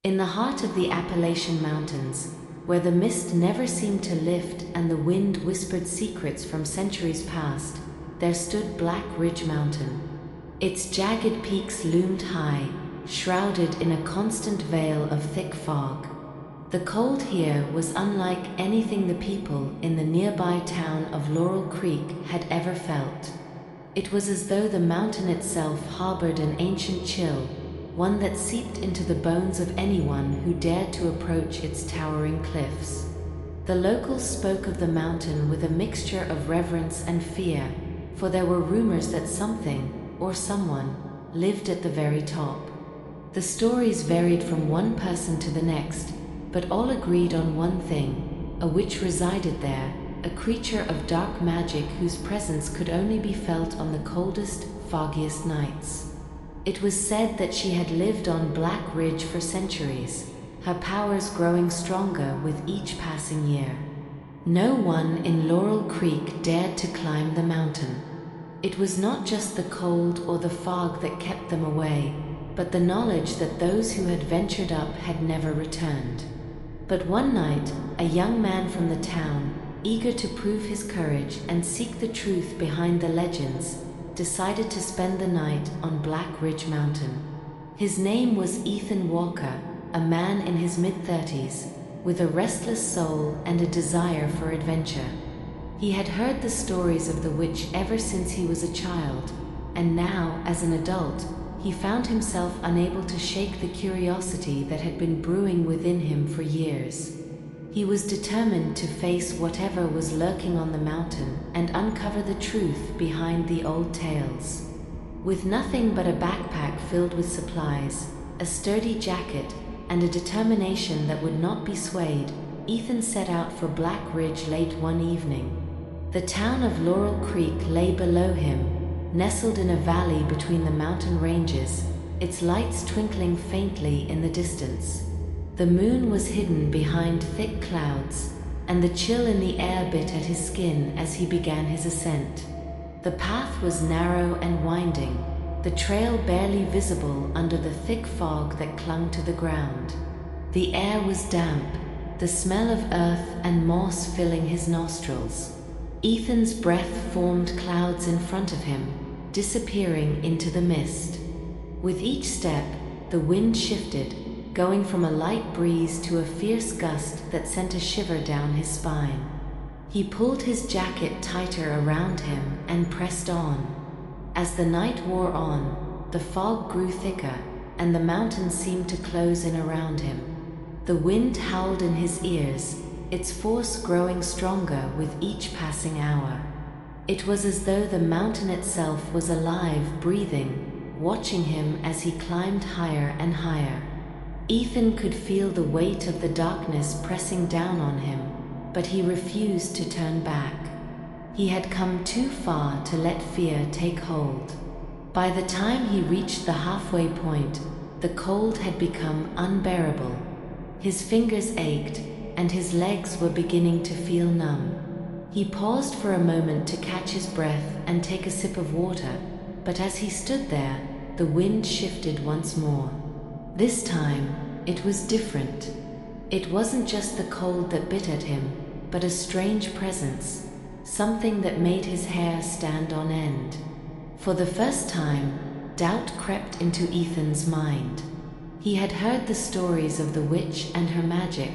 In the heart of the Appalachian Mountains, where the mist never seemed to lift and the wind whispered secrets from centuries past, there stood Black Ridge Mountain. Its jagged peaks loomed high, shrouded in a constant veil of thick fog. The cold here was unlike anything the people in the nearby town of Laurel Creek had ever felt. It was as though the mountain itself harbored an ancient chill, one that seeped into the bones of anyone who dared to approach its towering cliffs. The locals spoke of the mountain with a mixture of reverence and fear, for there were rumors that something, or someone, lived at the very top. The stories varied from one person to the next, but all agreed on one thing: a witch resided there, a creature of dark magic whose presence could only be felt on the coldest, foggiest nights. It was said that she had lived on Black Ridge for centuries, her powers growing stronger with each passing year. No one in Laurel Creek dared to climb the mountain. It was not just the cold or the fog that kept them away, but the knowledge that those who had ventured up had never returned. But one night, a young man from the town, eager to prove his courage and seek the truth behind the legends, decided to spend the night on Black Ridge Mountain. His name was Ethan Walker, a man in his mid-30s, with a restless soul and a desire for adventure. He had heard the stories of the witch ever since he was a child, and now, as an adult, he found himself unable to shake the curiosity that had been brewing within him for years. He was determined to face whatever was lurking on the mountain and uncover the truth behind the old tales. With nothing but a backpack filled with supplies, a sturdy jacket, and a determination that would not be swayed, Ethan set out for Black Ridge late one evening. The town of Laurel Creek lay below him, nestled in a valley between the mountain ranges, its lights twinkling faintly in the distance. The moon was hidden behind thick clouds, and the chill in the air bit at his skin as he began his ascent. The path was narrow and winding, the trail barely visible under the thick fog that clung to the ground. The air was damp, the smell of earth and moss filling his nostrils. Ethan's breath formed clouds in front of him, disappearing into the mist. With each step, the wind shifted, going from a light breeze to a fierce gust that sent a shiver down his spine. He pulled his jacket tighter around him and pressed on. As the night wore on, the fog grew thicker, and the mountains seemed to close in around him. The wind howled in his ears, its force growing stronger with each passing hour. It was as though the mountain itself was alive, breathing, watching him as he climbed higher and higher. Ethan could feel the weight of the darkness pressing down on him, but he refused to turn back. He had come too far to let fear take hold. By the time he reached the halfway point, the cold had become unbearable. His fingers ached, and his legs were beginning to feel numb. He paused for a moment to catch his breath and take a sip of water, but as he stood there, the wind shifted once more. This time, it was different. It wasn't just the cold that bit at him, but a strange presence, something that made his hair stand on end. For the first time, doubt crept into Ethan's mind. He had heard the stories of the witch and her magic,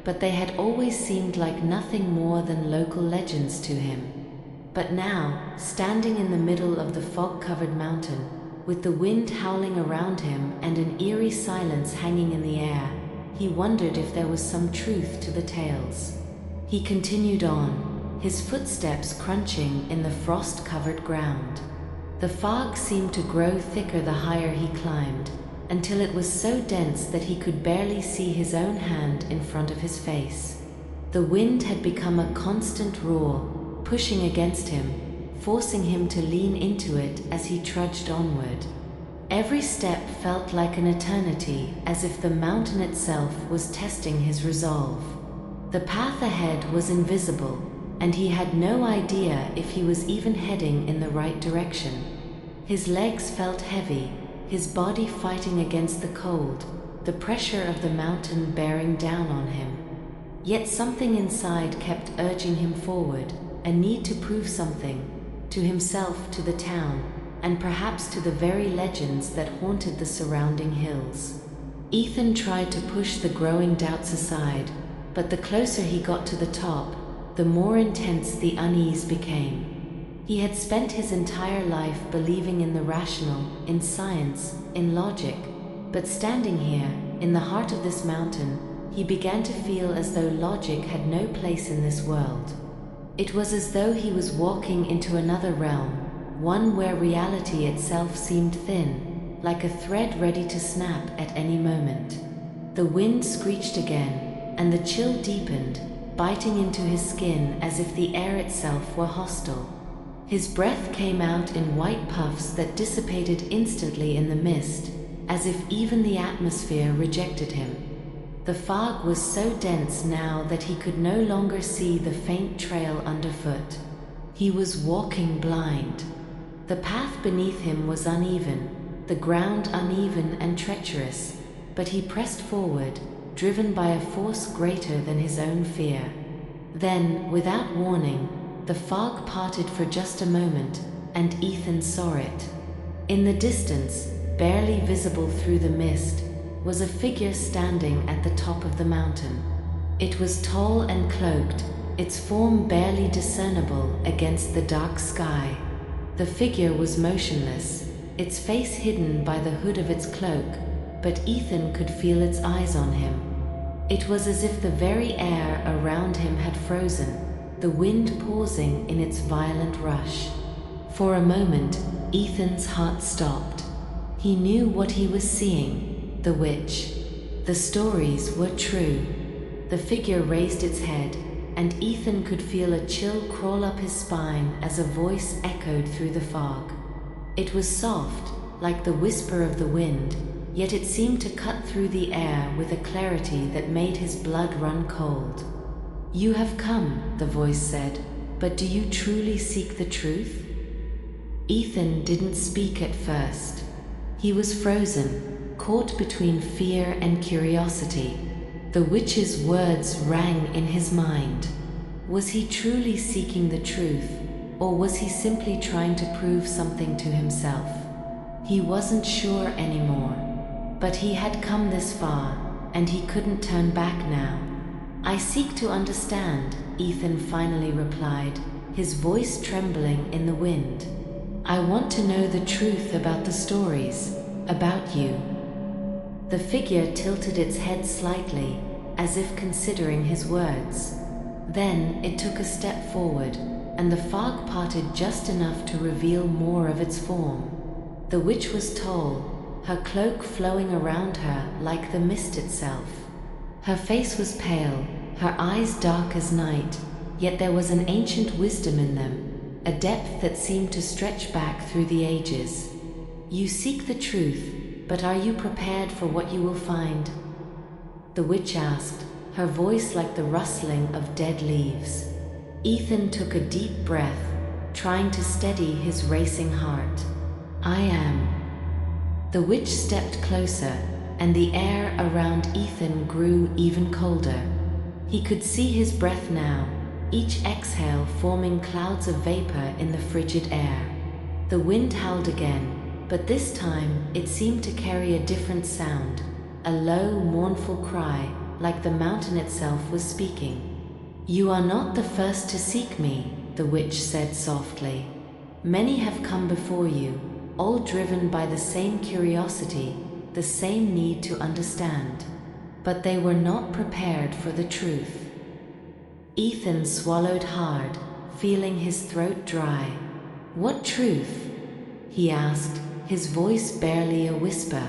but they had always seemed like nothing more than local legends to him. But now, standing in the middle of the fog-covered mountain, with the wind howling around him and an eerie silence hanging in the air, he wondered if there was some truth to the tales. He continued on, his footsteps crunching in the frost-covered ground. The fog seemed to grow thicker the higher he climbed, until it was so dense that he could barely see his own hand in front of his face. The wind had become a constant roar, pushing against him, forcing him to lean into it as he trudged onward. Every step felt like an eternity, as if the mountain itself was testing his resolve. The path ahead was invisible, and he had no idea if he was even heading in the right direction. His legs felt heavy, his body fighting against the cold, the pressure of the mountain bearing down on him. Yet something inside kept urging him forward, a need to prove something, to himself, to the town, and perhaps to the very legends that haunted the surrounding hills. Ethan tried to push the growing doubts aside, but the closer he got to the top, the more intense the unease became. He had spent his entire life believing in the rational, in science, in logic, but standing here, in the heart of this mountain, he began to feel as though logic had no place in this world. It was as though he was walking into another realm, one where reality itself seemed thin, like a thread ready to snap at any moment. The wind screeched again, and the chill deepened, biting into his skin as if the air itself were hostile. His breath came out in white puffs that dissipated instantly in the mist, as if even the atmosphere rejected him. The fog was so dense now that he could no longer see the faint trail underfoot. He was walking blind. The path beneath him was uneven, the ground uneven and treacherous, but he pressed forward, driven by a force greater than his own fear. Then, without warning, the fog parted for just a moment, and Ethan saw it. In the distance, barely visible through the mist, was a figure standing at the top of the mountain. It was tall and cloaked, its form barely discernible against the dark sky. The figure was motionless, its face hidden by the hood of its cloak, but Ethan could feel its eyes on him. It was as if the very air around him had frozen, the wind pausing in its violent rush. For a moment, Ethan's heart stopped. He knew what he was seeing, the witch. The stories were true. The figure raised its head, and Ethan could feel a chill crawl up his spine as a voice echoed through the fog. It was soft, like the whisper of the wind, yet it seemed to cut through the air with a clarity that made his blood run cold. "You have come," the voice said, "but do you truly seek the truth?" Ethan didn't speak at first. He was frozen, caught between fear and curiosity. The witch's words rang in his mind. Was he truly seeking the truth, or was he simply trying to prove something to himself? He wasn't sure anymore. But he had come this far, and he couldn't turn back now. "I seek to understand," Ethan finally replied, his voice trembling in the wind. "I want to know the truth about the stories, about you." The figure tilted its head slightly, as if considering his words. Then it took a step forward, and the fog parted just enough to reveal more of its form. The witch was tall, her cloak flowing around her like the mist itself. Her face was pale, her eyes dark as night, yet there was an ancient wisdom in them, a depth that seemed to stretch back through the ages. "You seek the truth, but are you prepared for what you will find?" the witch asked, her voice like the rustling of dead leaves. Ethan took a deep breath, trying to steady his racing heart. "I am." The witch stepped closer, and the air around Ethan grew even colder. He could see his breath now, each exhale forming clouds of vapor in the frigid air. The wind howled again, but this time it seemed to carry a different sound, a low, mournful cry, like the mountain itself was speaking. "You are not the first to seek me," the witch said softly. "Many have come before you, all driven by the same curiosity, the same need to understand. But they were not prepared for the truth." Ethan swallowed hard, feeling his throat dry. "What truth?" he asked, his voice barely a whisper.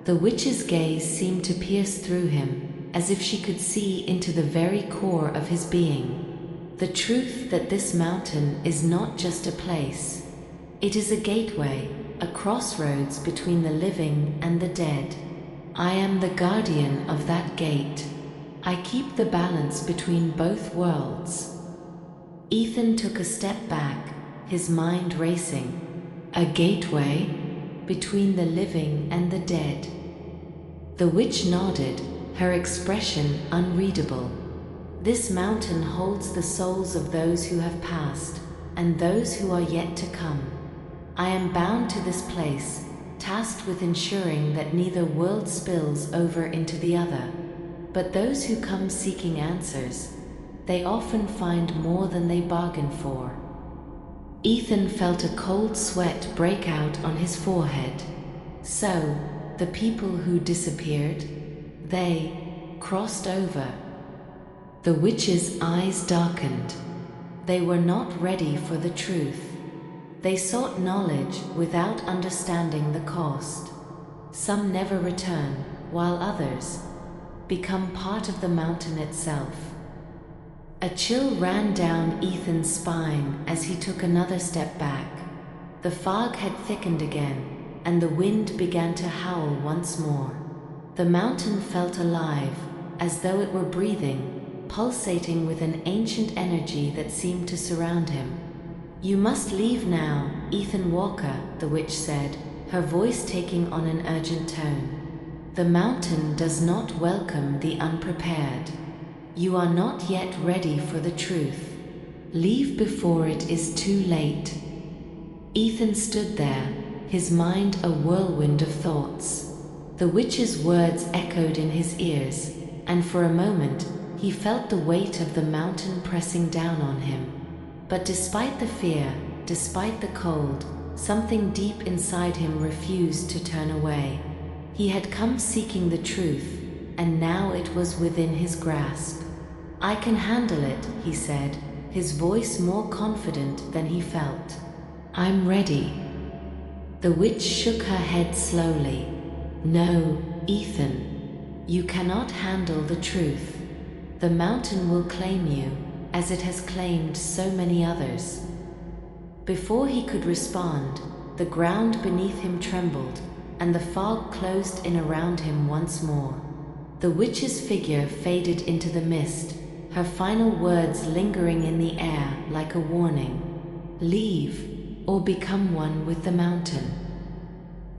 The witch's gaze seemed to pierce through him, as if she could see into the very core of his being. "The truth that this mountain is not just a place. It is a gateway, a crossroads between the living and the dead. I am the guardian of that gate. I keep the balance between both worlds." Ethan took a step back, his mind racing. A gateway? Between the living and the dead. The witch nodded, her expression unreadable. This mountain holds the souls of those who have passed, and those who are yet to come. I am bound to this place, tasked with ensuring that neither world spills over into the other. But those who come seeking answers, they often find more than they bargain for. Ethan felt a cold sweat break out on his forehead. So, the people who disappeared, they crossed over. The witch's eyes darkened. They were not ready for the truth. They sought knowledge without understanding the cost. Some never return, while others become part of the mountain itself. A chill ran down Ethan's spine as he took another step back. The fog had thickened again, and the wind began to howl once more. The mountain felt alive, as though it were breathing, pulsating with an ancient energy that seemed to surround him. "You must leave now, Ethan Walker," the witch said, her voice taking on an urgent tone. "The mountain does not welcome the unprepared. You are not yet ready for the truth. Leave before it is too late." Ethan stood there, his mind a whirlwind of thoughts. The witch's words echoed in his ears, and for a moment he felt the weight of the mountain pressing down on him. But despite the fear, despite the cold, something deep inside him refused to turn away. He had come seeking the truth, and now it was within his grasp. "I can handle it," he said, his voice more confident than he felt. "I'm ready." The witch shook her head slowly. "No, Ethan. You cannot handle the truth. The mountain will claim you, as it has claimed so many others." Before he could respond, the ground beneath him trembled, and the fog closed in around him once more. The witch's figure faded into the mist, her final words lingering in the air like a warning. "Leave, or become one with the mountain."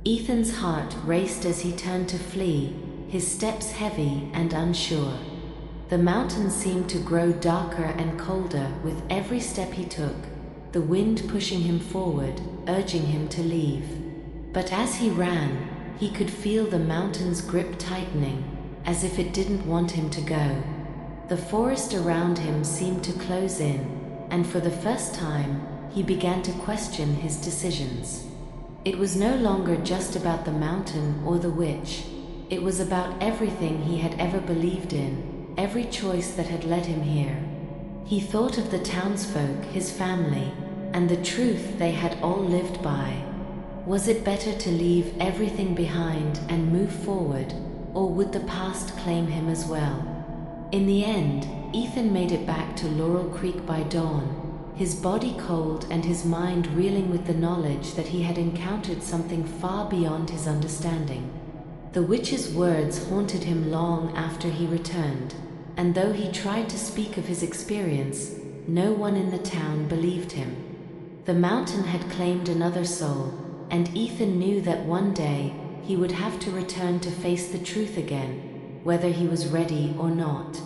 Ethan's heart raced as he turned to flee, his steps heavy and unsure. The mountain seemed to grow darker and colder with every step he took, the wind pushing him forward, urging him to leave. But as he ran, he could feel the mountain's grip tightening, as if it didn't want him to go. The forest around him seemed to close in, and for the first time, he began to question his decisions. It was no longer just about the mountain or the witch. It was about everything he had ever believed in, every choice that had led him here. He thought of the townsfolk, his family, and the truth they had all lived by. Was it better to leave everything behind and move forward, or would the past claim him as well? In the end, Ethan made it back to Laurel Creek by dawn, his body cold and his mind reeling with the knowledge that he had encountered something far beyond his understanding. The witch's words haunted him long after he returned, and though he tried to speak of his experience, no one in the town believed him. The mountain had claimed another soul, and Ethan knew that one day he would have to return to face the truth again, whether he was ready or not.